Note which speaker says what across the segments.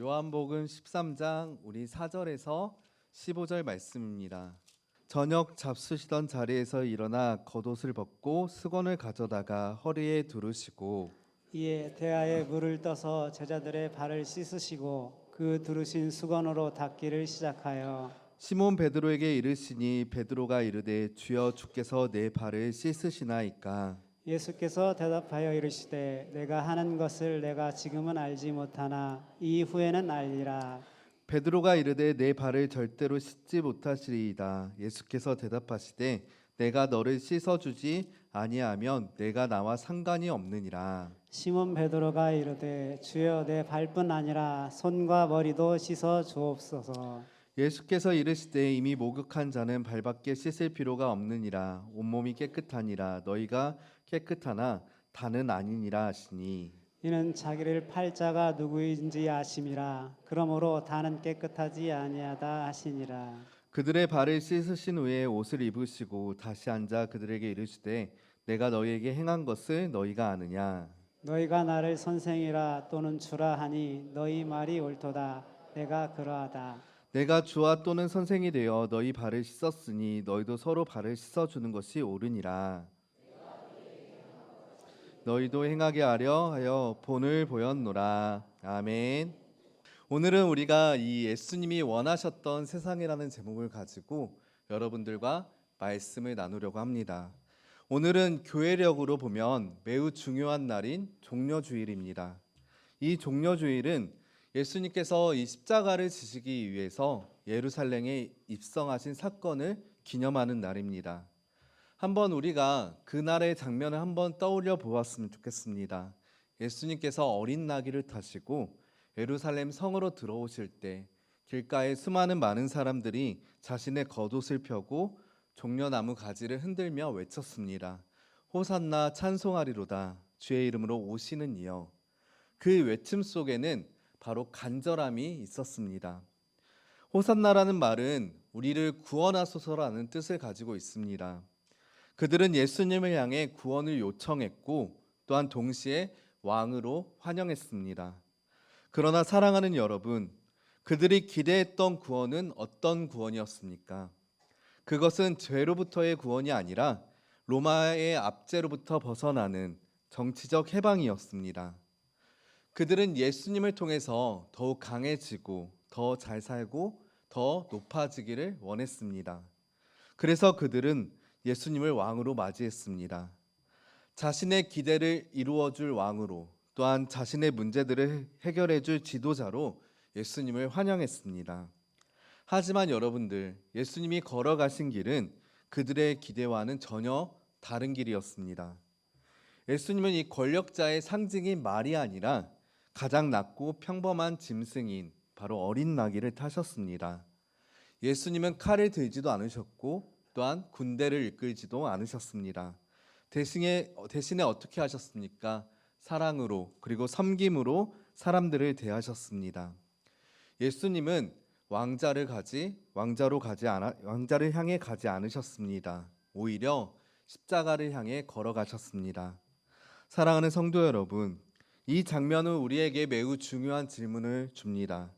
Speaker 1: 요한복음 13장 우리 4절에서 15절 말씀입니다. 저녁 잡수시던 자리에서 일어나 겉옷을 벗고 수건을 가져다가 허리에 두르시고
Speaker 2: 이에 대야에 물을 떠서 제자들의 발을 씻으시고 그 두르신 수건으로 닦기를 시작하여
Speaker 1: 시몬 베드로에게 이르시니 베드로가 이르되 주여 주께서 내 발을 씻으시나이까.
Speaker 2: 예수께서 대답하여 이르시되 내가 하는 것을 내가 지금은 알지 못하나 이후에는 알리라.
Speaker 1: 베드로가 이르되 내 발을 절대로 씻지 못하시리이다. 예수께서 대답하시되 내가 너를 씻어주지 아니하면 내가 나와 상관이 없느니라.
Speaker 2: 시몬 베드로가 이르되 주여 내 발뿐 아니라 손과 머리도 씻어 주옵소서.
Speaker 1: 예수께서 이르시되 이미 목욕한 자는 발밖에 씻을 필요가 없느니라. 온몸이 깨끗하니라. 너희가 깨끗하나 다는 아니니라 하시니
Speaker 2: 이는 자기를 팔 자가 누구인지 아심이라. 그러므로 다는 깨끗하지 아니하다 하시니라.
Speaker 1: 그들의 발을 씻으신 후에 옷을 입으시고 다시 앉아 그들에게 이르시되 내가 너희에게 행한 것을 너희가 아느냐.
Speaker 2: 너희가 나를 선생이라 또는 주라 하니 너희 말이 옳도다. 내가 그러하다.
Speaker 1: 내가 주와 또는 선생이 되어 너희 발을 씻었으니 너희도 서로 발을 씻어주는 것이 옳으니라. 너희도 행하게 하려 하여 본을 보였노라. 아멘. 오늘은 우리가 이 예수님이 원하셨던 세상이라는 제목을 가지고 여러분들과 말씀을 나누려고 합니다. 오늘은 교회력으로 보면 매우 중요한 날인 종려주일입니다. 이 종려주일은 예수님께서 이 십자가를 지시기 위해서 예루살렘에 입성하신 사건을 기념하는 날입니다. 한번 우리가 그날의 장면을 한번 떠올려 보았으면 좋겠습니다. 예수님께서 어린 나귀를 타시고 예루살렘 성으로 들어오실 때 길가에 수많은 많은 사람들이 자신의 겉옷을 펴고 종려나무 가지를 흔들며 외쳤습니다. 호산나 찬송하리로다 주의 이름으로 오시는 이여. 그 외침 속에는 바로 간절함이 있었습니다. 호산나라는 말은 우리를 구원하소서라는 뜻을 가지고 있습니다. 그들은 예수님을 향해 구원을 요청했고 또한 동시에 왕으로 환영했습니다. 그러나 사랑하는 여러분, 그들이 기대했던 구원은 어떤 구원이었습니까? 그것은 죄로부터의 구원이 아니라 로마의 압제로부터 벗어나는 정치적 해방이었습니다. 그들은 예수님을 통해서 더욱 강해지고 더 잘 살고 더 높아지기를 원했습니다. 그래서 그들은 예수님을 왕으로 맞이했습니다. 자신의 기대를 이루어줄 왕으로 또한 자신의 문제들을 해결해줄 지도자로 예수님을 환영했습니다. 하지만 여러분들, 예수님이 걸어가신 길은 그들의 기대와는 전혀 다른 길이었습니다. 예수님은 이 권력자의 상징인 말이 아니라 가장 낮고 평범한 짐승인 바로 어린 나귀를 타셨습니다. 예수님은 칼을 들지도 않으셨고 또한 군대를 이끌지도 않으셨습니다. 대신에 어떻게 하셨습니까? 사랑으로 그리고 섬김으로 사람들을 대하셨습니다. 예수님은 왕자를 향해 가지 않으셨습니다. 오히려 십자가를 향해 걸어가셨습니다. 사랑하는 성도 여러분, 이 장면은 우리에게 매우 중요한 질문을 줍니다.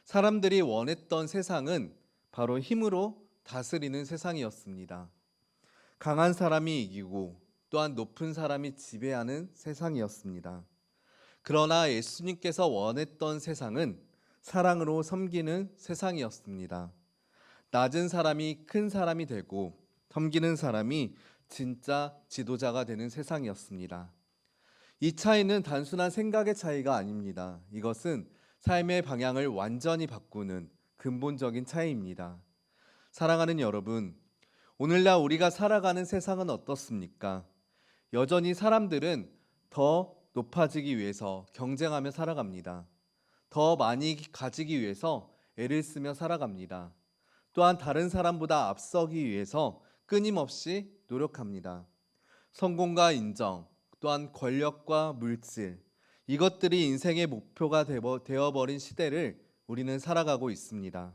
Speaker 1: 사람들이 원했던 세상은 바로 힘으로 다스리는 세상이었습니다. 강한 사람이 이기고 또한 높은 사람이 지배하는 세상이었습니다. 그러나 예수님께서 원했던 세상은 사랑으로 섬기는 세상이었습니다. 낮은 사람이 큰 사람이 되고 섬기는 사람이 진짜 지도자가 되는 세상이었습니다. 이 차이는 단순한 생각의 차이가 아닙니다. 이것은 삶의 방향을 완전히 바꾸는 근본적인 차이입니다. 사랑하는 여러분, 오늘날 우리가 살아가는 세상은 어떻습니까? 여전히 사람들은 더 높아지기 위해서 경쟁하며 살아갑니다. 더 많이 가지기 위해서 애를 쓰며 살아갑니다. 또한 다른 사람보다 앞서기 위해서 끊임없이 노력합니다. 성공과 인정, 또한 권력과 물질, 이것들이 인생의 목표가 되어버린 시대를 우리는 살아가고 있습니다.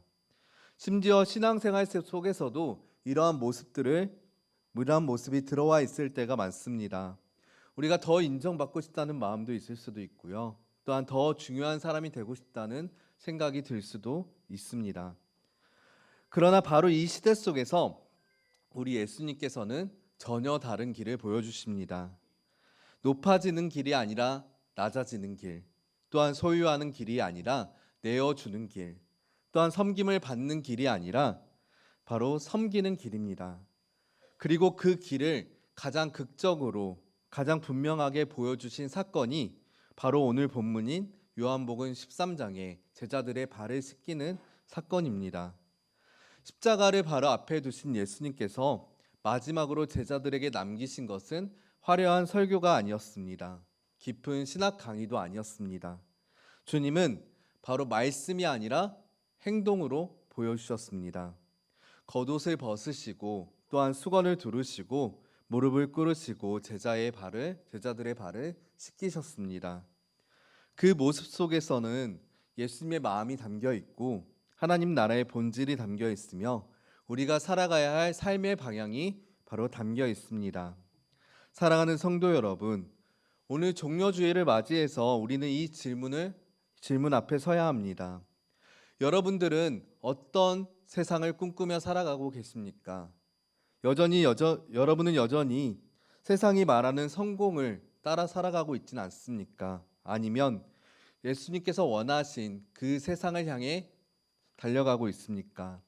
Speaker 1: 심지어 신앙생활 속에서도 이러한 모습이 들어와 있을 때가 많습니다. 우리가 더 인정받고 싶다는 마음도 있을 수도 있고요. 또한 더 중요한 사람이 되고 싶다는 생각이 들 수도 있습니다. 그러나 바로 이 시대 속에서 우리 예수님께서는 전혀 다른 길을 보여주십니다. 높아지는 길이 아니라 낮아지는 길, 또한 소유하는 길이 아니라 내어주는 길, 또한 섬김을 받는 길이 아니라 바로 섬기는 길입니다. 그리고 그 길을 가장 극적으로 가장 분명하게 보여주신 사건이 바로 오늘 본문인 요한복음 13장에 제자들의 발을 씻기는 사건입니다. 십자가를 바로 앞에 두신 예수님께서 마지막으로 제자들에게 남기신 것은 화려한 설교가 아니었습니다. 깊은 신학 강의도 아니었습니다. 주님은 바로 말씀이 아니라 행동으로 보여주셨습니다. 겉옷을 벗으시고 또한 수건을 두르시고 무릎을 꿇으시고 제자들의 발을 씻기셨습니다. 그 모습 속에서는 예수님의 마음이 담겨 있고 하나님 나라의 본질이 담겨 있으며 우리가 살아가야 할 삶의 방향이 바로 담겨 있습니다. 사랑하는 성도 여러분, 오늘 종려주일을 맞이해서 우리는 이 질문 앞에 서야 합니다. 여러분들은 어떤 세상을 꿈꾸며 살아가고 계십니까? 여러분은 여전히 세상이 말하는 성공을 따라 살아가고 있진 않습니까? 아니면 예수님께서 원하신 그 세상을 향해 달려가고 있습니까?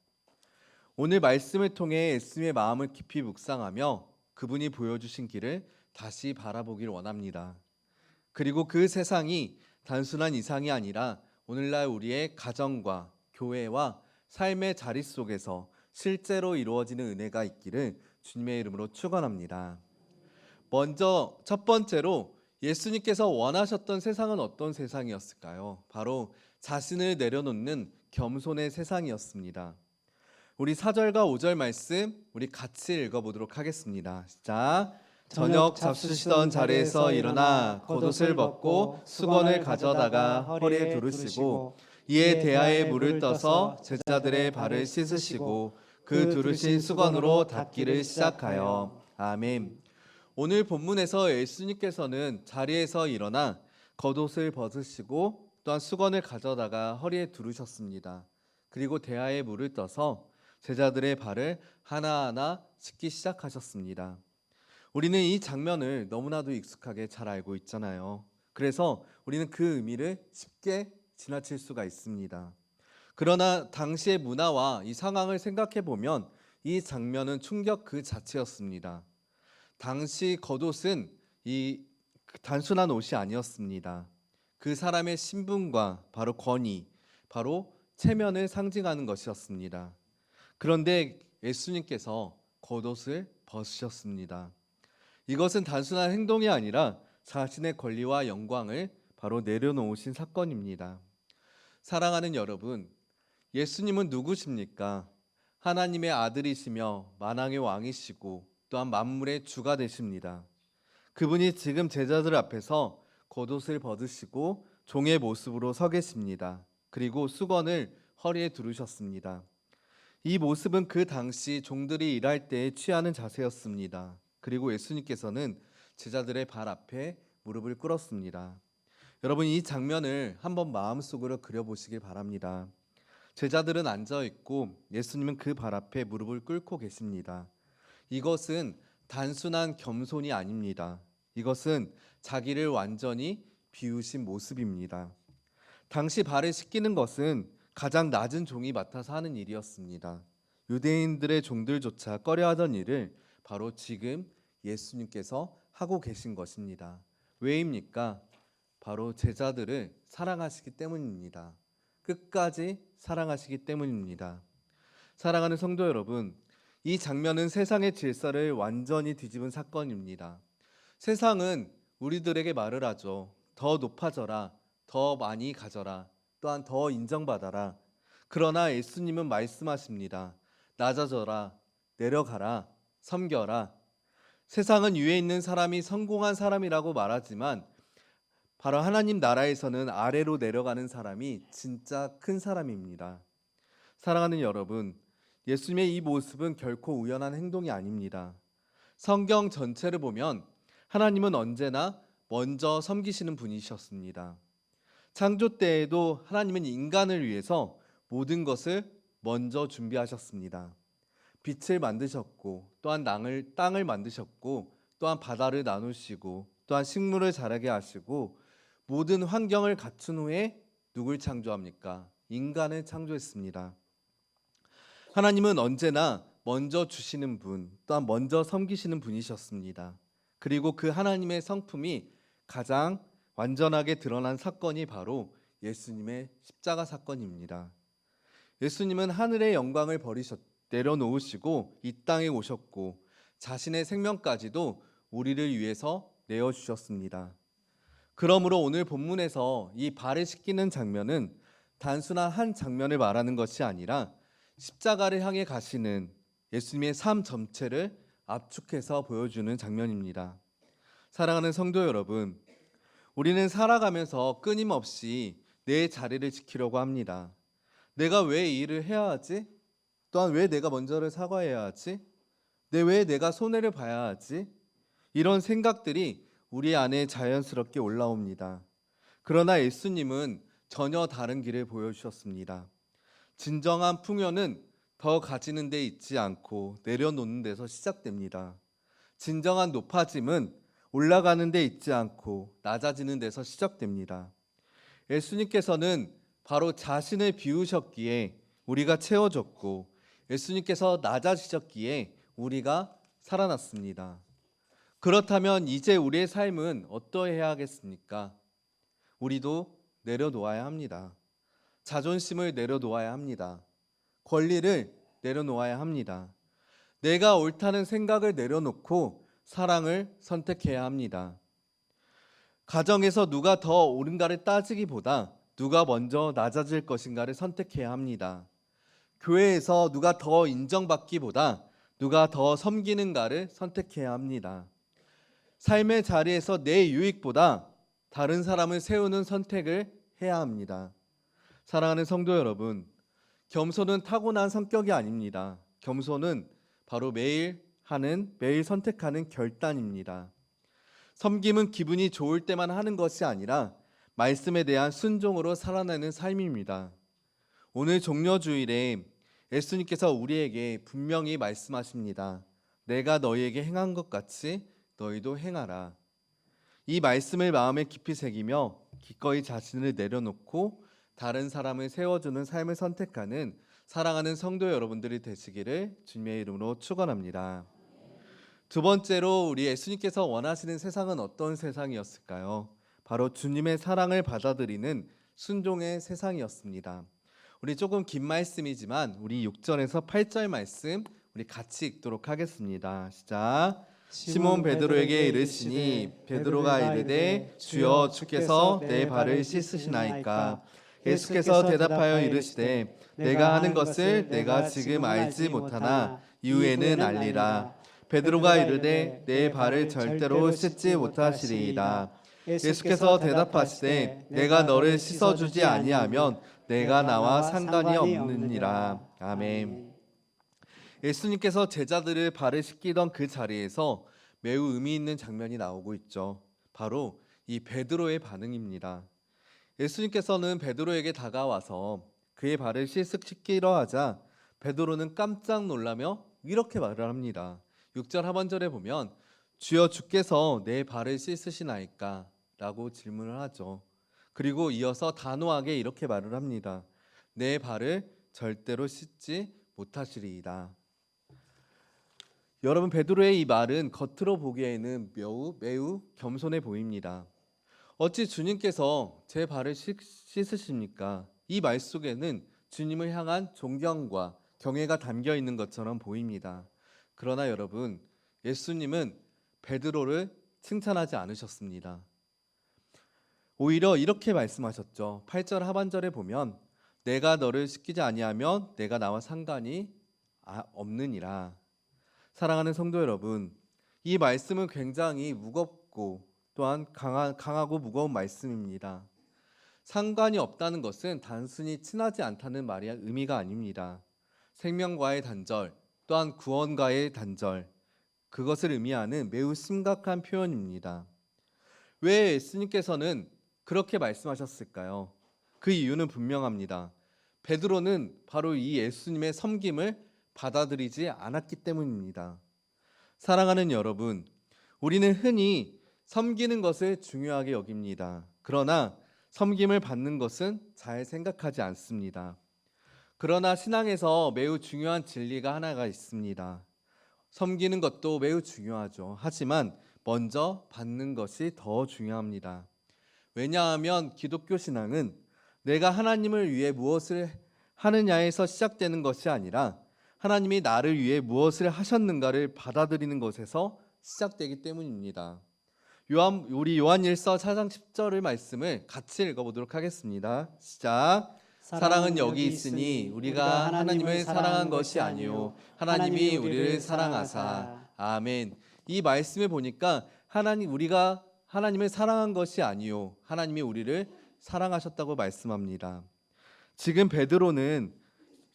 Speaker 1: 오늘 말씀을 통해 예수님의 마음을 깊이 묵상하며 그분이 보여주신 길을 다시 바라보길 원합니다. 그리고 그 세상이 단순한 이상이 아니라 오늘날 우리의 가정과 교회와 삶의 자리 속에서 실제로 이루어지는 은혜가 있기를 주님의 이름으로 축원합니다. 먼저 첫 번째로 예수님께서 원하셨던 세상은 어떤 세상이었을까요? 바로 자신을 내려놓는 겸손의 세상이었습니다. 우리 4절과 5절 말씀 우리 같이 읽어보도록 하겠습니다. 시작. 저녁 잡수시던 자리에서 일어나 겉옷을 벗고 수건을 가져다가 허리에 두르시고 이에 대야에 물을 떠서 제자들의 발을 씻으시고 그 두르신 수건으로 닦기를 시작하여. 아멘. 오늘 본문에서 예수님께서는 자리에서 일어나 겉옷을 벗으시고 또한 수건을 가져다가 허리에 두르셨습니다. 그리고 대야에 물을 떠서 제자들의 발을 하나하나 씻기 시작하셨습니다. 우리는 이 장면을 너무나도 익숙하게 잘 알고 있잖아요. 그래서 우리는 그 의미를 쉽게 지나칠 수가 있습니다. 그러나 당시의 문화와 이 상황을 생각해 보면 이 장면은 충격 그 자체였습니다. 당시 겉옷은 이 단순한 옷이 아니었습니다. 그 사람의 신분과 바로 권위, 바로 체면을 상징하는 것이었습니다. 그런데 예수님께서 겉옷을 벗으셨습니다. 이것은 단순한 행동이 아니라 자신의 권리와 영광을 바로 내려놓으신 사건입니다. 사랑하는 여러분, 예수님은 누구십니까? 하나님의 아들이시며 만왕의 왕이시고 또한 만물의 주가 되십니다. 그분이 지금 제자들 앞에서 겉옷을 벗으시고 종의 모습으로 서 계십니다. 그리고 수건을 허리에 두르셨습니다. 이 모습은 그 당시 종들이 일할 때 취하는 자세였습니다. 그리고 예수님께서는 제자들의 발 앞에 무릎을 꿇었습니다. 여러분, 이 장면을 한번 마음속으로 그려보시길 바랍니다. 제자들은 앉아 있고 예수님은 그 발 앞에 무릎을 꿇고 계십니다. 이것은 단순한 겸손이 아닙니다. 이것은 자기를 완전히 비우신 모습입니다. 당시 발을 씻기는 것은 가장 낮은 종이 맡아서 하는 일이었습니다. 유대인들의 종들조차 꺼려하던 일을 바로 지금 예수님께서 하고 계신 것입니다. 왜입니까? 바로 제자들을 사랑하시기 때문입니다. 끝까지 사랑하시기 때문입니다. 사랑하는 성도 여러분, 이 장면은 세상의 질서를 완전히 뒤집은 사건입니다. 세상은 우리들에게 말을 하죠. 더 높아져라, 더 많이 가져라, 또한 더 인정받아라. 그러나 예수님은 말씀하십니다. 낮아져라, 내려가라, 섬겨라. 세상은 위에 있는 사람이 성공한 사람이라고 말하지만 바로 하나님 나라에서는 아래로 내려가는 사람이 진짜 큰 사람입니다. 사랑하는 여러분, 예수님의 이 모습은 결코 우연한 행동이 아닙니다. 성경 전체를 보면 하나님은 언제나 먼저 섬기시는 분이셨습니다. 창조 때에도 하나님은 인간을 위해서 모든 것을 먼저 준비하셨습니다. 빛을 만드셨고, 또한 땅을 만드셨고, 또한 바다를 나누시고, 또한 식물을 자라게 하시고, 모든 환경을 갖춘 후에 누굴 창조합니까? 인간을 창조했습니다. 하나님은 언제나 먼저 주시는 분, 또한 먼저 섬기시는 분이셨습니다. 그리고 그 하나님의 성품이 가장 완전하게 드러난 사건이 바로 예수님의 십자가 사건입니다. 예수님은 하늘의 영광을 내려놓으시고 이 땅에 오셨고 자신의 생명까지도 우리를 위해서 내어주셨습니다. 그러므로 오늘 본문에서 이 발을 씻기는 장면은 단순한 한 장면을 말하는 것이 아니라 십자가를 향해 가시는 예수님의 삶 전체를 압축해서 보여주는 장면입니다. 사랑하는 성도 여러분, 우리는 살아가면서 끊임없이 내 자리를 지키려고 합니다. 내가 왜 이 일을 해야 하지? 또한 왜 내가 먼저를 사과해야 하지? 왜 내가 손해를 봐야 하지? 이런 생각들이 우리 안에 자연스럽게 올라옵니다. 그러나 예수님은 전혀 다른 길을 보여주셨습니다. 진정한 풍요는 더 가지는 데 있지 않고 내려놓는 데서 시작됩니다. 진정한 높아짐은 올라가는 데 있지 않고 낮아지는 데서 시작됩니다. 예수님께서는 바로 자신을 비우셨기에 우리가 채워졌고 예수님께서 낮아지셨기에 우리가 살아났습니다. 그렇다면 이제 우리의 삶은 어떠해야 하겠습니까? 우리도 내려놓아야 합니다. 자존심을 내려놓아야 합니다. 권리를 내려놓아야 합니다. 내가 옳다는 생각을 내려놓고 사랑을 선택해야 합니다. 가정에서 누가 더 옳은가를 따지기보다 누가 먼저 낮아질 것인가를 선택해야 합니다. 교회에서 누가 더 인정받기보다 누가 더 섬기는가를 선택해야 합니다. 삶의 자리에서 내 유익보다 다른 사람을 세우는 선택을 해야 합니다. 사랑하는 성도 여러분, 겸손은 타고난 성격이 아닙니다. 겸손은 바로 매일 선택하는 결단입니다. 섬김은 기분이 좋을 때만 하는 것이 아니라 말씀에 대한 순종으로 살아내는 삶입니다. 오늘 종려주일에 예수님께서 우리에게 분명히 말씀하십니다. 내가 너희에게 행한 것 같이 너희도 행하라. 이 말씀을 마음에 깊이 새기며 기꺼이 자신을 내려놓고 다른 사람을 세워주는 삶을 선택하는 사랑하는 성도 여러분들이 되시기를 주님의 이름으로 축원합니다. 두 번째로 우리 예수님께서 원하시는 세상은 어떤 세상이었을까요? 바로 주님의 사랑을 받아들이는 순종의 세상이었습니다. 우리 조금 긴 말씀이지만 우리 6절에서 8절 말씀 우리 같이 읽도록 하겠습니다. 시작. 시몬 베드로에게 이르시니 베드로가 이르되 주여 주께서 내 발을 씻으시나이까. 예수께서 대답하여 이르시되 내가 하는 것을 내가 지금 알지 못하나 이후에는 알리라. 베드로가 이르되 내 발을 절대로 씻지 못하시리이다. 예수께서 대답하시되 내가 너를 씻어주지 아니하면 내가 나와 상관이 없느니라. 아멘. 예수님께서 제자들을 발을 씻기던 그 자리에서 매우 의미 있는 장면이 나오고 있죠. 바로 이 베드로의 반응입니다. 예수님께서는 베드로에게 다가와서 그의 발을 씻기려 하자 베드로는 깜짝 놀라며 이렇게 말을 합니다. 6절 하반절에 보면 주여 주께서 내 발을 씻으시나이까? 라고 질문을 하죠. 그리고 이어서 단호하게 이렇게 말을 합니다. 내 발을 절대로 씻지 못하시리이다. 여러분, 베드로의 이 말은 겉으로 보기에는 매우 겸손해 보입니다. 어찌 주님께서 제 발을 씻으십니까? 이 말 속에는 주님을 향한 존경과 경애가 담겨 있는 것처럼 보입니다. 그러나 여러분, 예수님은 베드로를 칭찬하지 않으셨습니다. 오히려 이렇게 말씀하셨죠. 8절 하반절에 보면 내가 너를 씻기지 아니하면 내가 나와 상관이 없느니라. 사랑하는 성도 여러분, 이 말씀은 굉장히 무겁고 또한 강하고 무거운 말씀입니다. 상관이 없다는 것은 단순히 친하지 않다는 말이 의미가 아닙니다. 생명과의 단절, 또한 구원과의 단절, 그것을 의미하는 매우 심각한 표현입니다. 왜 예수님께서는 그렇게 말씀하셨을까요? 그 이유는 분명합니다. 베드로는 바로 이 예수님의 섬김을 받아들이지 않았기 때문입니다. 사랑하는 여러분, 우리는 흔히 섬기는 것을 중요하게 여깁니다. 그러나 섬김을 받는 것은 잘 생각하지 않습니다. 그러나 신앙에서 매우 중요한 진리가 하나가 있습니다. 섬기는 것도 매우 중요하죠. 하지만 먼저 받는 것이 더 중요합니다. 왜냐하면 기독교 신앙은 내가 하나님을 위해 무엇을 하느냐에서 시작되는 것이 아니라 하나님이 나를 위해 무엇을 하셨는가를 받아들이는 것에서 시작되기 때문입니다. 우리 요한일서 4장 10절의 말씀을 같이 읽어보도록 하겠습니다. 시작. 사랑은 여기 있으니 우리가 하나님을 사랑한 것이 아니요 하나님이 우리를 사랑하사. 아멘. 이 말씀을 보니까 우리가 하나님을 사랑한 것이 아니요 하나님이 우리를 사랑하셨다고 말씀합니다. 지금 베드로는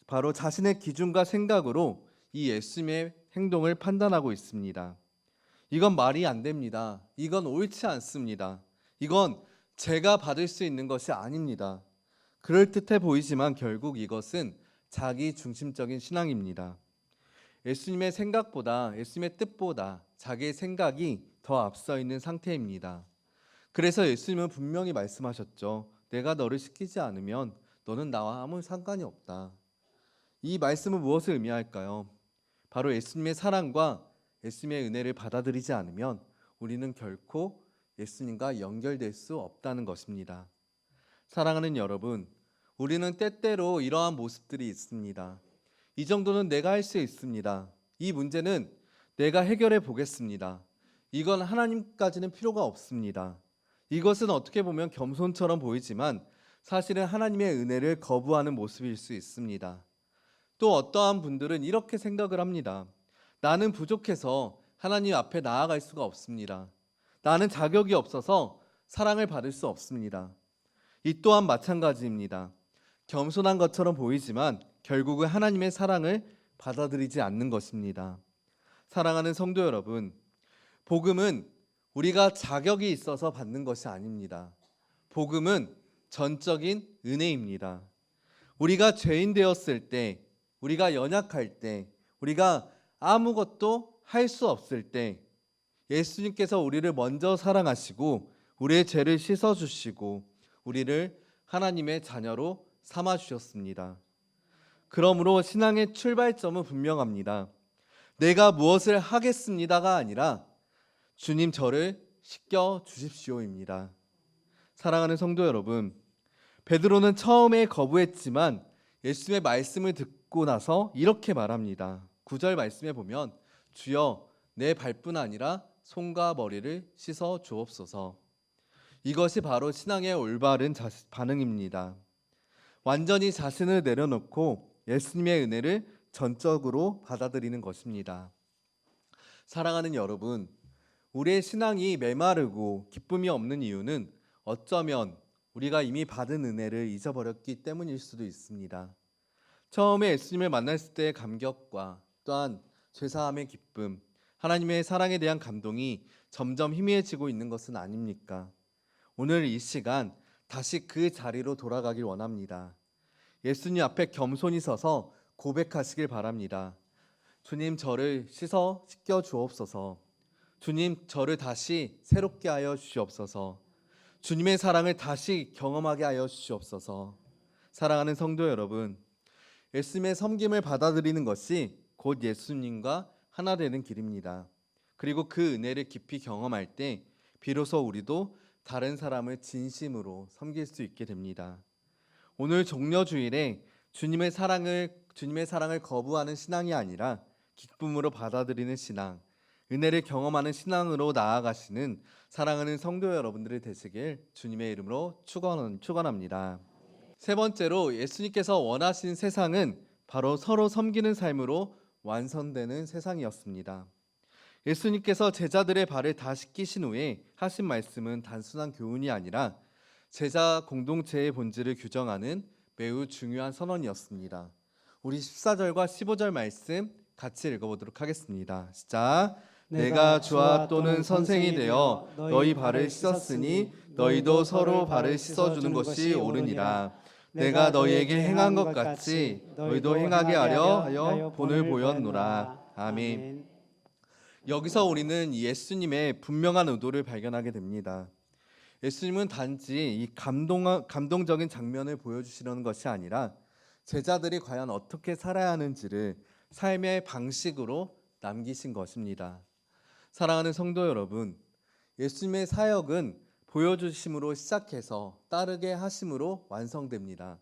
Speaker 1: 바로 자신의 기준과 생각으로 이 예수님의 행동을 판단하고 있습니다. 이건 말이 안 됩니다. 이건 옳지 않습니다. 이건 제가 받을 수 있는 것이 아닙니다. 그럴듯해 보이지만 결국 이것은 자기 중심적인 신앙입니다. 예수님의 생각보다, 예수님의 뜻보다 자기의 생각이 더 앞서 있는 상태입니다. 그래서 예수님은 분명히 말씀하셨죠. 내가 너를 시키지 않으면 너는 나와 아무 상관이 없다. 이 말씀은 무엇을 의미할까요? 바로 예수님의 사랑과 예수님의 은혜를 받아들이지 않으면 우리는 결코 예수님과 연결될 수 없다는 것입니다. 사랑하는 여러분, 우리는 때때로 이러한 모습들이 있습니다. 이 정도는 내가 할 수 있습니다. 이 문제는 내가 해결해 보겠습니다. 이건 하나님까지는 필요가 없습니다. 이것은 어떻게 보면 겸손처럼 보이지만 사실은 하나님의 은혜를 거부하는 모습일 수 있습니다. 또 어떠한 분들은 이렇게 생각을 합니다. 나는 부족해서 하나님 앞에 나아갈 수가 없습니다. 나는 자격이 없어서 사랑을 받을 수 없습니다. 이 또한 마찬가지입니다. 겸손한 것처럼 보이지만 결국은 하나님의 사랑을 받아들이지 않는 것입니다. 사랑하는 성도 여러분, 복음은 우리가 자격이 있어서 받는 것이 아닙니다. 복음은 전적인 은혜입니다. 우리가 죄인 되었을 때, 우리가 연약할 때, 우리가 아무것도 할 수 없을 때 예수님께서 우리를 먼저 사랑하시고 우리의 죄를 씻어주시고 우리를 하나님의 자녀로 삼아주셨습니다. 그러므로 신앙의 출발점은 분명합니다. 내가 무엇을 하겠습니다가 아니라 주님 저를 씻겨주십시오입니다. 사랑하는 성도 여러분, 베드로는 처음에 거부했지만 예수님의 말씀을 듣고 나서 이렇게 말합니다. 9절 말씀에 보면 주여 내 발뿐 아니라 손과 머리를 씻어 주옵소서. 이것이 바로 신앙의 올바른 반응입니다. 완전히 자신을 내려놓고 예수님의 은혜를 전적으로 받아들이는 것입니다. 사랑하는 여러분, 우리의 신앙이 메마르고 기쁨이 없는 이유는 어쩌면 우리가 이미 받은 은혜를 잊어버렸기 때문일 수도 있습니다. 처음에 예수님을 만났을 때의 감격과 또한 죄사함의 기쁨, 하나님의 사랑에 대한 감동이 점점 희미해지고 있는 것은 아닙니까? 오늘 이 시간 다시 그 자리로 돌아가길 원합니다. 예수님 앞에 겸손히 서서 고백하시길 바랍니다. 주님 저를 씻겨 주옵소서. 주님 저를 다시 새롭게 하여 주시옵소서. 주님의 사랑을 다시 경험하게 하여 주시옵소서. 사랑하는 성도 여러분, 예수님의 섬김을 받아들이는 것이 곧 예수님과 하나 되는 길입니다. 그리고 그 은혜를 깊이 경험할 때 비로소 우리도 다른 사람을 진심으로 섬길 수 있게 됩니다. 오늘 종려주일에 주님의 사랑을 거부하는 신앙이 아니라 기쁨으로 받아들이는 신앙, 은혜를 경험하는 신앙으로 나아가시는 사랑하는 성도 여러분들이 되시길 주님의 이름으로 축원합니다. 세 번째로 예수님께서 원하신 세상은 바로 서로 섬기는 삶으로 완성되는 세상이었습니다. 예수님께서 제자들의 발을 다 씻기신 후에 하신 말씀은 단순한 교훈이 아니라 제자 공동체의 본질을 규정하는 매우 중요한 선언이었습니다. 우리 14절과 15절 말씀 같이 읽어보도록 하겠습니다. 시작. 내가 주와 또는 선생이 되어 너희 발을 씻었으니 너희도 서로 발을 씻어주는 것이 옳으니라. 내가 너희에게 행한 것 같이 너희도 행하게 하여 본을 보였노라. 아멘. 여기서 우리는 예수님의 분명한 의도를 발견하게 됩니다. 예수님은 단지 이 감동적인 장면을 보여주시려는 것이 아니라 제자들이 과연 어떻게 살아야 하는지를 삶의 방식으로 남기신 것입니다. 사랑하는 성도 여러분, 예수님의 사역은 보여주심으로 시작해서 따르게 하심으로 완성됩니다.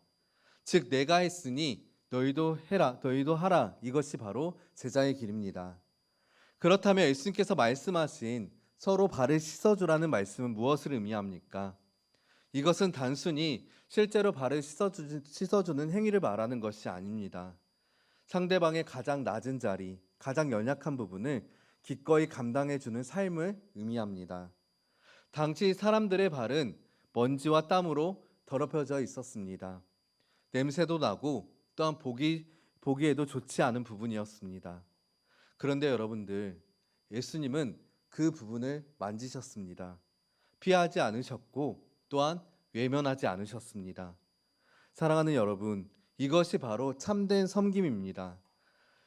Speaker 1: 즉 내가 했으니 너희도 해라, 너희도 하라. 이것이 바로 제자의 길입니다. 그렇다면 예수님께서 말씀하신 서로 발을 씻어주라는 말씀은 무엇을 의미합니까? 이것은 단순히 실제로 발을 씻어주는 행위를 말하는 것이 아닙니다. 상대방의 가장 낮은 자리, 가장 연약한 부분을 기꺼이 감당해주는 삶을 의미합니다. 당시 사람들의 발은 먼지와 땀으로 더럽혀져 있었습니다. 냄새도 나고 또한 보기에도 좋지 않은 부분이었습니다. 그런데 여러분들, 예수님은 그 부분을 만지셨습니다. 피하지 않으셨고 또한 외면하지 않으셨습니다. 사랑하는 여러분, 이것이 바로 참된 섬김입니다.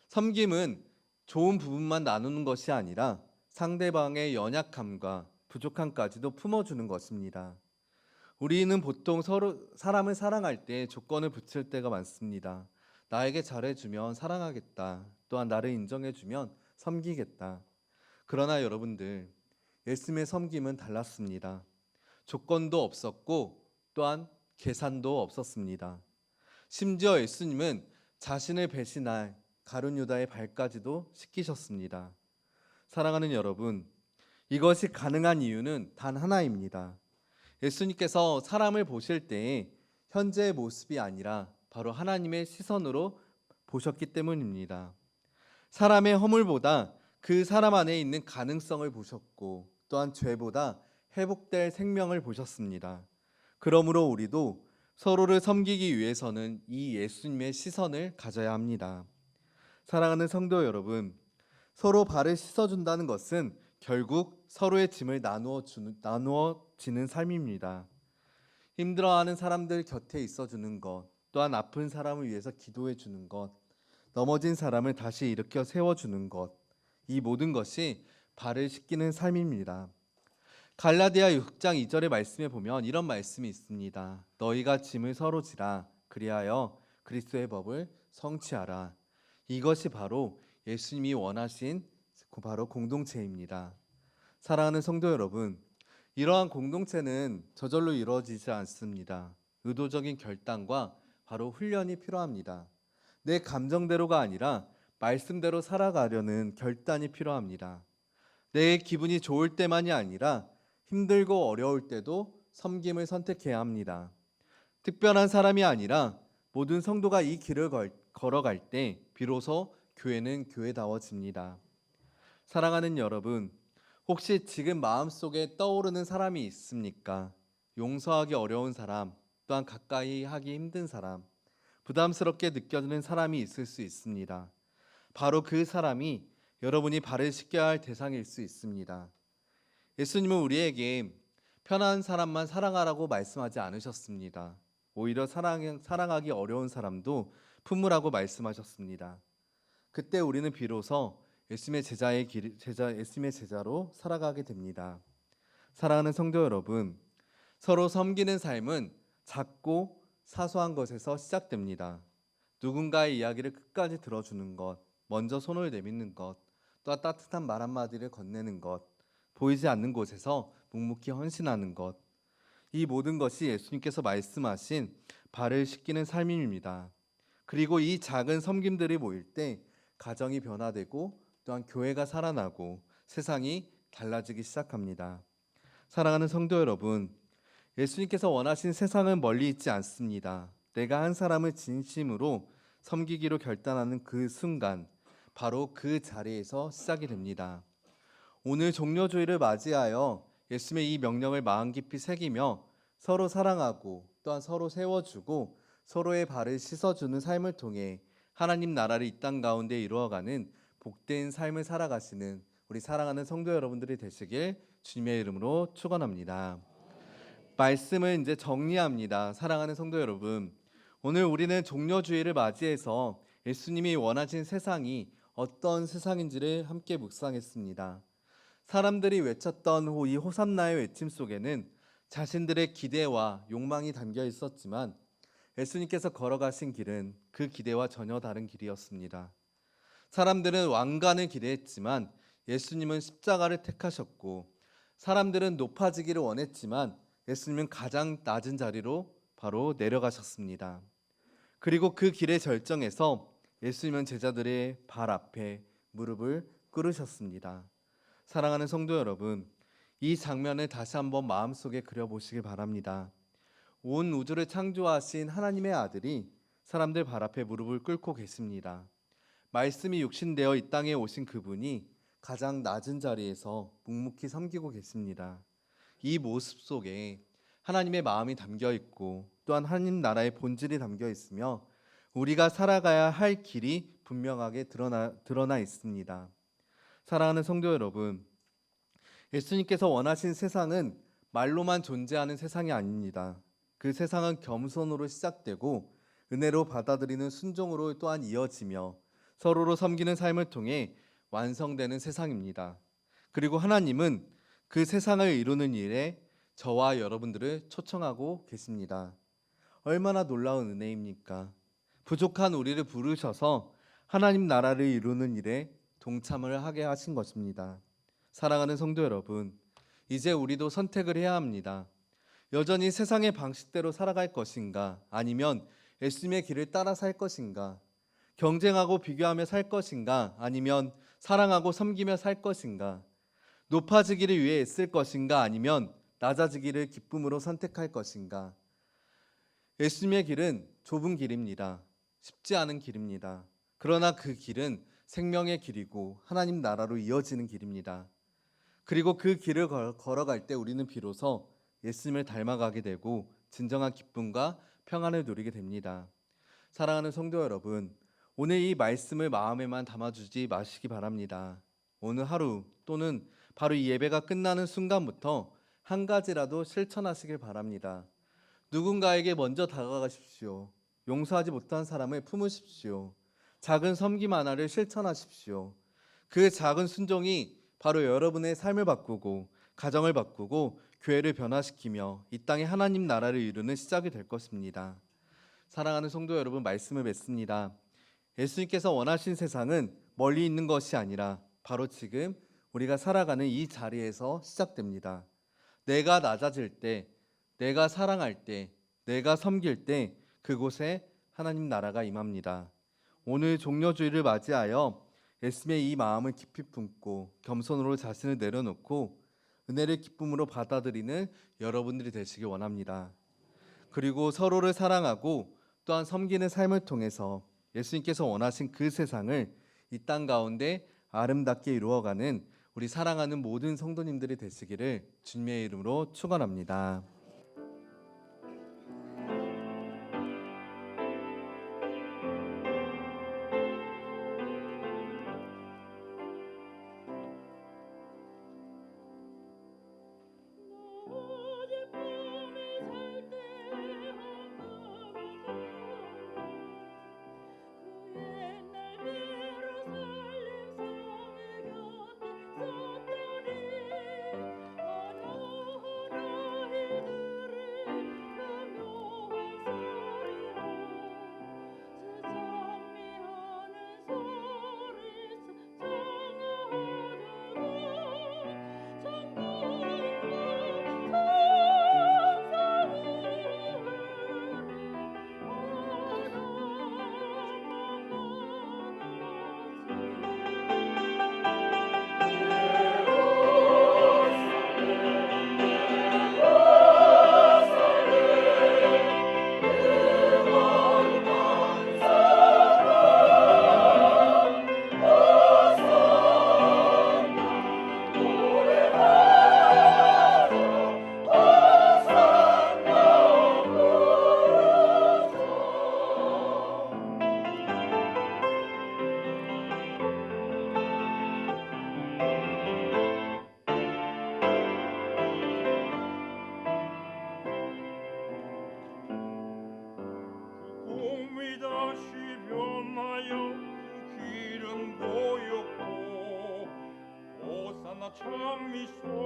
Speaker 1: 섬김은 좋은 부분만 나누는 것이 아니라 상대방의 연약함과 부족함까지도 품어주는 것입니다. 우리는 보통 서로 사람을 사랑할 때 조건을 붙일 때가 많습니다. 나에게 잘해주면 사랑하겠다. 또한 나를 인정해주면 섬기겠다. 그러나 여러분들, 예수님의 섬김은 달랐습니다. 조건도 없었고 또한 계산도 없었습니다. 심지어 예수님은 자신을 배신할 가룟 유다의 발까지도 씻기셨습니다. 사랑하는 여러분, 이것이 가능한 이유는 단 하나입니다. 예수님께서 사람을 보실 때에 현재의 모습이 아니라 바로 하나님의 시선으로 보셨기 때문입니다. 사람의 허물보다 그 사람 안에 있는 가능성을 보셨고 또한 죄보다 회복될 생명을 보셨습니다. 그러므로 우리도 서로를 섬기기 위해서는 이 예수님의 시선을 가져야 합니다. 사랑하는 성도 여러분, 서로 발을 씻어준다는 것은 결국 서로의 짐을 나누어지는 삶입니다. 힘들어하는 사람들 곁에 있어주는 것, 또한 아픈 사람을 위해서 기도해주는 것, 넘어진 사람을 다시 일으켜 세워주는 것, 이 모든 것이 발을 씻기는 삶입니다. 갈라디아 6장 2절의 말씀에 보면 이런 말씀이 있습니다. 너희가 짐을 서로 지라 그리하여 그리스도의 법을 성취하라. 이것이 바로 예수님이 원하신 바로 공동체입니다. 사랑하는 성도 여러분, 이러한 공동체는 저절로 이루어지지 않습니다. 의도적인 결단과 바로 훈련이 필요합니다. 내 감정대로가 아니라 말씀대로 살아가려는 결단이 필요합니다. 내 기분이 좋을 때만이 아니라 힘들고 어려울 때도 섬김을 선택해야 합니다. 특별한 사람이 아니라 모든 성도가 이 길을 걸어갈 때 비로소 교회는 교회다워집니다. 사랑하는 여러분, 혹시 지금 마음속에 떠오르는 사람이 있습니까? 용서하기 어려운 사람, 또한 가까이 하기 힘든 사람, 부담스럽게 느껴지는 사람이 있을 수 있습니다. 바로 그 사람이 여러분이 발을 씻겨야 할 대상일 수 있습니다. 예수님은 우리에게 편한 사람만 사랑하라고 말씀하지 않으셨습니다. 오히려 사랑하기 어려운 사람도 품으라고 말씀하셨습니다. 그때 우리는 비로소 예수님의 제자로 살아가게 됩니다. 사랑하는 성도 여러분, 서로 섬기는 삶은 작고 사소한 것에서 시작됩니다. 누군가의 이야기를 끝까지 들어주는 것, 먼저 손을 내미는 것, 또한 따뜻한 말 한마디를 건네는 것, 보이지 않는 곳에서 묵묵히 헌신하는 것, 이 모든 것이 예수님께서 말씀하신 발을 씻기는 삶입니다. 그리고 이 작은 섬김들이 모일 때 가정이 변화되고 또한 교회가 살아나고 세상이 달라지기 시작합니다. 사랑하는 성도 여러분, 예수님께서 원하신 세상은 멀리 있지 않습니다. 내가 한 사람을 진심으로 섬기기로 결단하는 그 순간, 바로 그 자리에서 시작이 됩니다. 오늘 종료주일을 맞이하여 예수님의 이 명령을 마음 깊이 새기며 서로 사랑하고 또한 서로 세워주고 서로의 발을 씻어주는 삶을 통해 하나님 나라를 이 땅 가운데 이루어가는 복된 삶을 살아가시는 우리 우리 사랑하는 성도 여러분들이 되시길 주님의 이름으로 축원합니다. 말씀을 이제 정리합니다. 사랑하는 성도 여러분, 오늘 우리는 종려주일을 맞이해서 예수님이 원하신 세상이 어떤 세상인지를 함께 묵상했습니다. 사람들이 외쳤던 이 호산나의 외침 속에는 자신들의 기대와 욕망이 담겨 있었지만 예수님께서 걸어가신 길은 그 기대와 전혀 다른 길이었습니다. 사람들은 왕관을 기대했지만 예수님은 십자가를 택하셨고, 사람들은 높아지기를 원했지만 예수님은 가장 낮은 자리로 바로 내려가셨습니다. 그리고 그 길의 절정에서 예수님은 제자들의 발 앞에 무릎을 꿇으셨습니다. 사랑하는 성도 여러분, 이 장면을 다시 한번 마음속에 그려보시길 바랍니다. 온 우주를 창조하신 하나님의 아들이 사람들 발 앞에 무릎을 꿇고 계십니다. 말씀이 육신되어 이 땅에 오신 그분이 가장 낮은 자리에서 묵묵히 섬기고 계십니다. 이 모습 속에 하나님의 마음이 담겨 있고 또한 하나님 나라의 본질이 담겨 있으며 우리가 살아가야 할 길이 분명하게 드러나 있습니다. 사랑하는 성도 여러분, 예수님께서 원하신 세상은 말로만 존재하는 세상이 아닙니다. 그 세상은 겸손으로 시작되고 은혜로 받아들이는 순종으로 또한 이어지며 서로로 섬기는 삶을 통해 완성되는 세상입니다. 그리고 하나님은 그 세상을 이루는 일에 저와 여러분들을 초청하고 계십니다. 얼마나 놀라운 은혜입니까? 부족한 우리를 부르셔서 하나님 나라를 이루는 일에 동참을 하게 하신 것입니다. 사랑하는 성도 여러분, 이제 우리도 선택을 해야 합니다. 여전히 세상의 방식대로 살아갈 것인가, 아니면 예수님의 길을 따라 살 것인가, 경쟁하고 비교하며 살 것인가, 아니면 사랑하고 섬기며 살 것인가, 높아지기를 위해 애쓸 것인가, 아니면 낮아지기를 기쁨으로 선택할 것인가. 예수님의 길은 좁은 길입니다. 쉽지 않은 길입니다. 그러나 그 길은 생명의 길이고 하나님 나라로 이어지는 길입니다. 그리고 그 길을 걸어갈 때 우리는 비로소 예수님을 닮아가게 되고 진정한 기쁨과 평안을 누리게 됩니다. 사랑하는 성도 여러분, 오늘 이 말씀을 마음에만 담아주지 마시기 바랍니다. 오늘 하루 또는 바로 이 예배가 끝나는 순간부터 한 가지라도 실천하시길 바랍니다. 누군가에게 먼저 다가가십시오. 용서하지 못한 사람을 품으십시오. 작은 섬김 하나를 실천하십시오. 그 작은 순종이 바로 여러분의 삶을 바꾸고 가정을 바꾸고 교회를 변화시키며 이 땅에 하나님 나라를 이루는 시작이 될 것입니다. 사랑하는 성도 여러분, 말씀을 맺습니다. 예수님께서 원하신 세상은 멀리 있는 것이 아니라 바로 지금 우리가 살아가는 이 자리에서 시작됩니다. 내가 낮아질 때, 내가 사랑할 때, 내가 섬길 때 그곳에 하나님 나라가 임합니다. 오늘 종려주일을 맞이하여 예수님의 이 마음을 깊이 품고 겸손으로 자신을 내려놓고 은혜를 기쁨으로 받아들이는 여러분들이 되시길 원합니다. 그리고 서로를 사랑하고 또한 섬기는 삶을 통해서 예수님께서 원하신 그 세상을 이 땅 가운데 아름답게 이루어가는 우리 사랑하는 모든 성도님들이 되시기를 주님의 이름으로 축원합니다.
Speaker 3: 참 미소